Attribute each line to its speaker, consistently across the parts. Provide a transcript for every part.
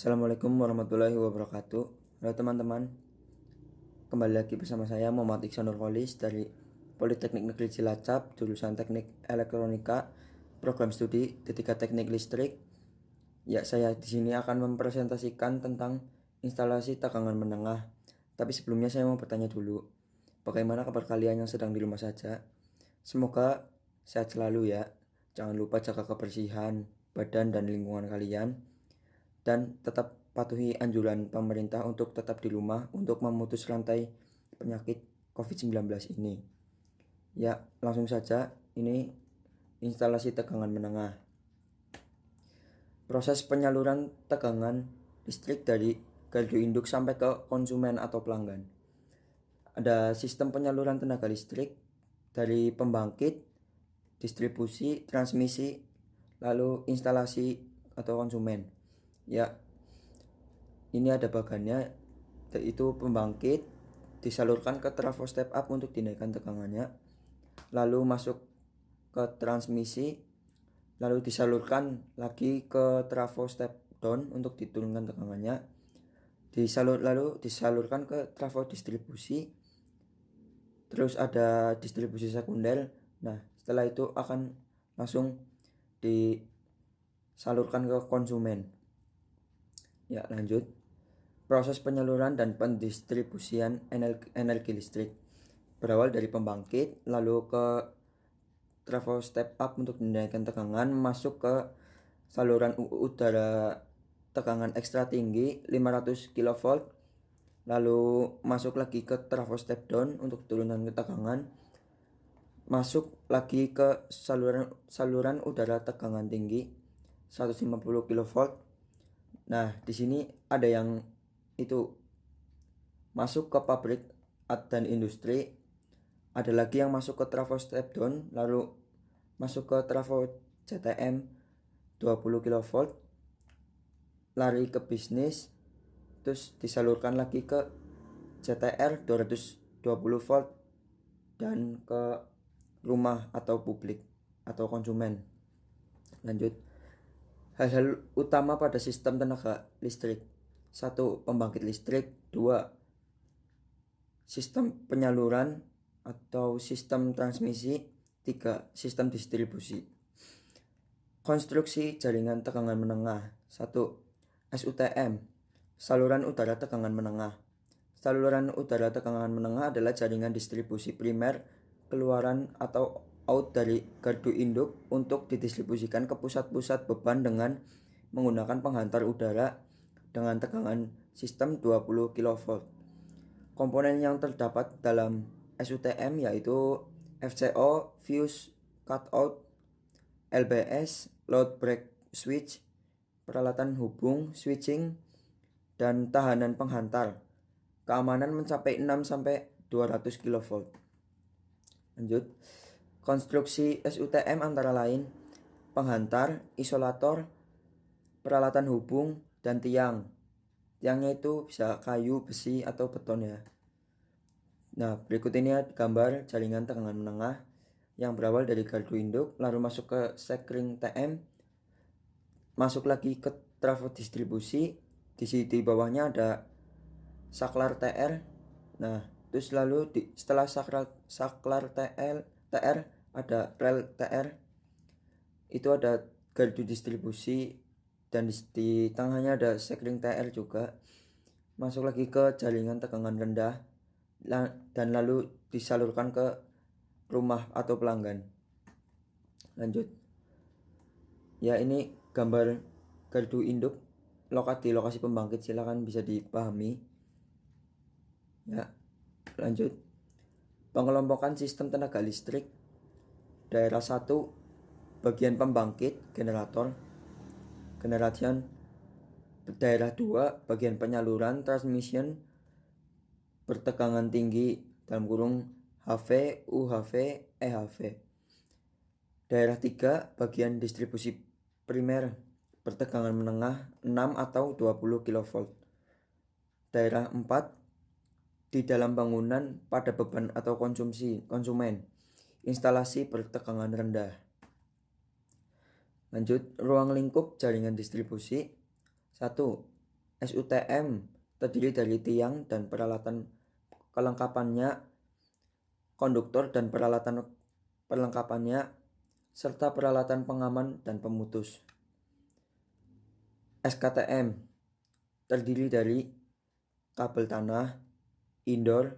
Speaker 1: Assalamualaikum warahmatullahi wabarakatuh. Halo teman-teman, kembali lagi bersama saya Muhammad Iksan Nurholis dari Politeknik Negeri Cilacap, jurusan Teknik Elektronika, program studi D3 Teknik Listrik. Ya, saya di sini akan mempresentasikan tentang instalasi tegangan menengah. Tapi sebelumnya saya mau bertanya dulu, bagaimana kabar kalian yang sedang di rumah saja? Semoga sehat selalu ya. Jangan lupa jaga kebersihan badan dan lingkungan kalian. Dan tetap patuhi anjuran pemerintah untuk tetap di rumah untuk memutus rantai penyakit COVID-19 ini. Ya, langsung saja, ini instalasi tegangan menengah. Proses penyaluran tegangan listrik dari gardu induk sampai ke konsumen atau pelanggan. Ada sistem penyaluran tenaga listrik dari pembangkit, distribusi, transmisi, lalu instalasi atau konsumen. Ya, ini ada bagannya, yaitu pembangkit disalurkan ke trafo step up untuk dinaikkan tegangannya, lalu masuk ke transmisi, lalu disalurkan lagi ke trafo step down untuk diturunkan tegangannya, lalu disalurkan ke trafo distribusi, terus ada distribusi sekunder. Nah, setelah itu akan langsung disalurkan ke konsumen. Ya, lanjut. Proses penyaluran dan pendistribusian energi listrik berawal dari pembangkit, lalu ke trafo step up untuk menaikkan tegangan, masuk ke saluran udara tegangan ekstra tinggi 500 kV, lalu masuk lagi ke trafo step down untuk turunan tegangan, masuk lagi ke saluran udara tegangan tinggi 150 kV. Nah, di sini ada yang itu masuk ke pabrik dan industri, ada lagi yang masuk ke trafo step down, lalu masuk ke trafo CTM 20 kV, lari ke bisnis, terus disalurkan lagi ke CTR 220 volt dan ke rumah atau publik atau konsumen. Lanjut. Hal-hal utama pada sistem tenaga listrik: 1. Pembangkit listrik. 2. Sistem penyaluran atau sistem transmisi. 3. Sistem distribusi. Konstruksi jaringan tegangan menengah. 1. SUTM, saluran udara tegangan menengah. Saluran udara tegangan menengah adalah jaringan distribusi primer keluaran atau out dari gardu induk untuk didistribusikan ke pusat-pusat beban dengan menggunakan penghantar udara dengan tegangan sistem 20 kV. Komponen yang terdapat dalam SUTM yaitu FCO, fuse, cutout, LBS, load break switch, peralatan hubung, switching, dan tahanan penghantar. Keamanan mencapai 6-200 kV. Lanjut. Konstruksi SUTM antara lain penghantar, isolator, peralatan hubung, dan tiang. Tiangnya itu bisa kayu, besi, atau beton ya. Nah, berikut ini gambar jaringan tegangan menengah yang berawal dari gardu induk, lalu masuk ke sekring TM, masuk lagi ke trafo distribusi. Di bawahnya ada saklar TR. Nah, terus lalu setelah saklar TR ada rel TR. Itu ada gardu distribusi dan di tengahnya ada sekring TR juga. Masuk lagi ke jaringan tegangan rendah dan lalu disalurkan ke rumah atau pelanggan. Lanjut. Ya, ini gambar gardu induk di lokasi pembangkit, silakan bisa dipahami. Ya, lanjut. Pengelompokan sistem tenaga listrik. Daerah 1, bagian pembangkit, generator, generation. Daerah 2, bagian penyaluran, transmission, bertegangan tinggi, dalam kurung HV, UHV, EHV. Daerah 3, bagian distribusi primer, bertegangan menengah 6 atau 20 kV. Daerah 4, di dalam bangunan pada beban atau konsumen, instalasi bertegangan rendah. Lanjut, ruang lingkup jaringan distribusi. 1. SUTM terdiri dari tiang dan peralatan kelengkapannya, konduktor dan peralatan perlengkapannya, serta peralatan pengaman dan pemutus. SKTM terdiri dari kabel tanah, indoor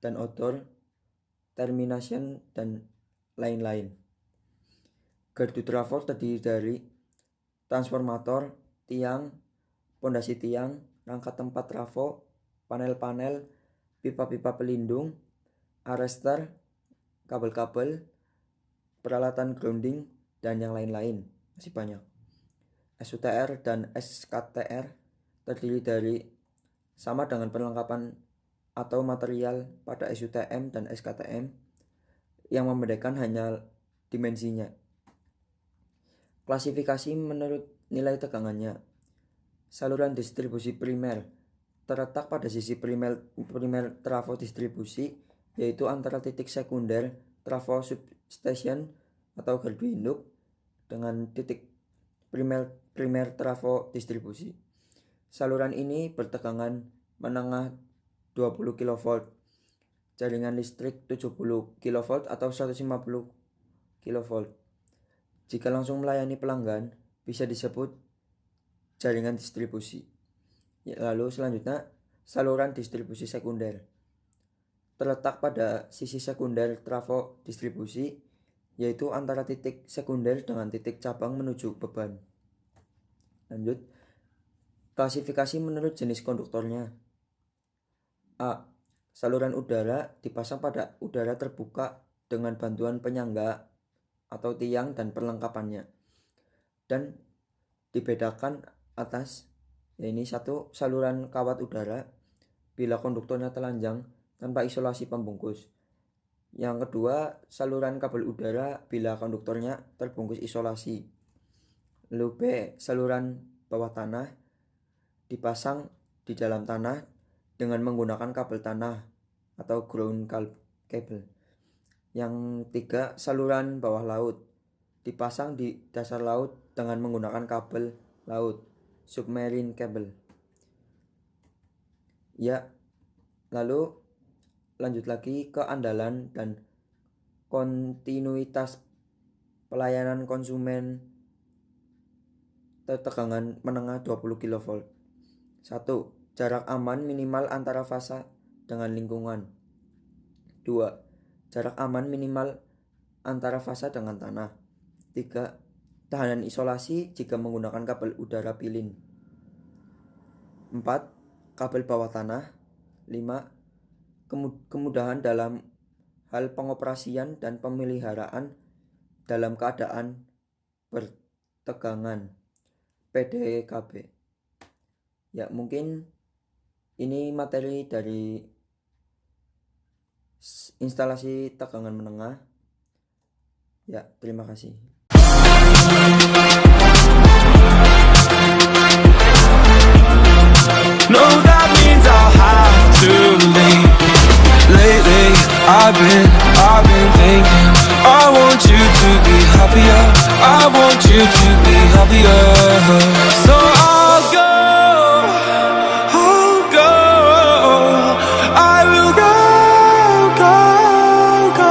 Speaker 1: dan outdoor, termination, dan lain-lain. Gardu trafo terdiri dari transformator, tiang, pondasi tiang, rangka tempat trafo, panel-panel, pipa-pipa pelindung, arrester, kabel-kabel, peralatan grounding, dan yang lain-lain. Masih banyak. SUTR dan SKTR terdiri dari sama dengan perlengkapan atau material pada SUTM dan SKTM, yang membedakan hanya dimensinya. Klasifikasi menurut nilai tegangannya. Saluran distribusi primer terletak pada sisi primer trafo distribusi, yaitu antara titik sekunder trafo substation atau gardu induk dengan titik primer trafo distribusi. Saluran ini bertegangan menengah 20 kV, jaringan listrik 70 kV atau 150 kV. Jika langsung melayani pelanggan, bisa disebut jaringan distribusi. Lalu selanjutnya, saluran distribusi sekunder terletak pada sisi sekunder trafo distribusi, yaitu antara titik sekunder dengan titik cabang menuju beban. Lanjut, klasifikasi menurut jenis konduktornya. A. Saluran udara dipasang pada udara terbuka dengan bantuan penyangga atau tiang dan perlengkapannya, dan dibedakan atas, ini satu, saluran kawat udara bila konduktornya telanjang tanpa isolasi pembungkus. Yang kedua, saluran kabel udara bila konduktornya terbungkus isolasi. Lalu B, saluran bawah tanah dipasang di dalam tanah dengan menggunakan kabel tanah atau ground cable. Yang tiga, saluran bawah laut dipasang di dasar laut dengan menggunakan kabel laut, submarine cable. Ya, lalu lanjut lagi ke andalan dan kontinuitas pelayanan konsumen tegangan menengah 20 kV. 1. Jarak aman minimal antara fasa dengan lingkungan. 2. Jarak aman minimal antara fasa dengan tanah. 3. Tahanan isolasi jika menggunakan kabel udara pilin. 4. Kabel bawah tanah. 5. Kemudahan dalam hal pengoperasian dan pemeliharaan dalam keadaan bertegangan, PDKB. Ya, mungkin ini materi dari instalasi tegangan menengah. Ya, terima kasih.
Speaker 2: No, that means I'll have to leave. Lately, I've been